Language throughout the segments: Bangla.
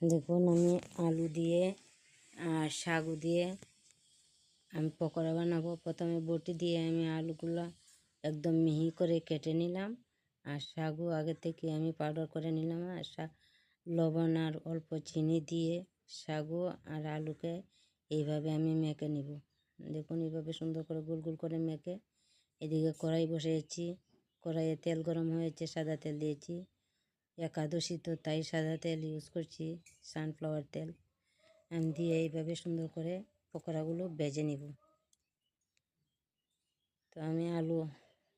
দেখুন আমি আলু দিয়ে আর সাগু দিয়ে আমি পকোড়া বানাবো। প্রথমে বটি দিয়ে আমি আলুগুলো একদম মিহি করে কেটে নিলাম, আর সাগু আগে থেকে আমি পাউডার করে নিলাম, আর লবণ আর অল্প চিনি দিয়ে সাগু আর আলুকে এইভাবে আমি মেখে নিব। দেখুন এইভাবে সুন্দর করে গোল গোল করে মেখে এদিকে কড়াই বসিয়েছি। কড়াইয়ে তেল গরম হয়েছে, সাদা তেল দিয়েছি। একাদশী তো তাই সাদা তেল ইউজ করছি, সানফ্লাওয়ার তেল। আমি দিয়ে এইভাবে সুন্দর করে পকোড়াগুলো ভেজে নিব। তো আমি আলু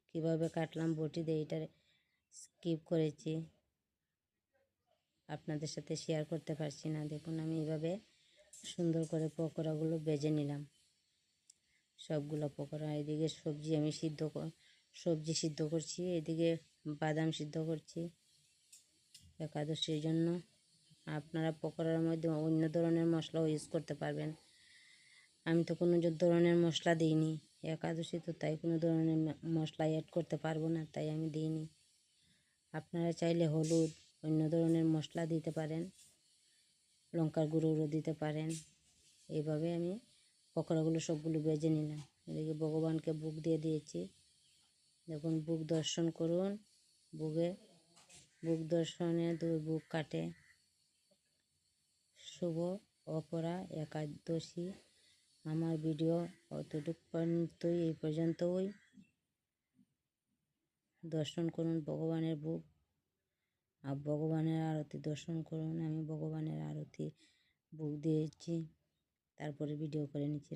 কীভাবে কাটলাম বটি দিয়ে এটা স্কিপ করেছি, আপনাদের সাথে শেয়ার করতে পারছি না। দেখুন আমি এইভাবে সুন্দর করে পকোড়াগুলো ভেজে নিলাম, সবগুলো পকোড়া। এদিকে সবজি আমি সবজি সিদ্ধ করছি, এদিকে বাদাম সিদ্ধ করছি একাদশীর জন্য। আপনারা পকোড়ার মধ্যে অন্য ধরনের মশলাও ইউজ করতে পারবেন। আমি তো কোনো ধরনের মশলা দিইনি, একাদশী তো তাই কোনো ধরনের মশলা অ্যাড করতে পারবো না, তাই আমি দিইনি। আপনারা চাইলে হলুদ, অন্য ধরনের মশলা দিতে পারেন, লঙ্কার গুঁড়ো দিতে পারেন। এইভাবে আমি পকোড়াগুলো সবগুলো ভেজে নিলাম। এদিকে ভগবানকে ভোগ দিয়ে দিয়েছি। দেখুন ভোগ দর্শন করুন। ভোগ দর্শনে 2 ভোগ কাটে। শুভ অপরা একাদশী। আমার ভিডিও অতটুকু পর্যন্তই, এই পর্যন্তই। দর্শন করুন ভগবানের ভোগ, আর ভগবানের আরতি দর্শন করুন। আমি ভগবানের আরতি ভোগ দিয়েছি, তারপরে ভিডিও করে নিচ্ছি।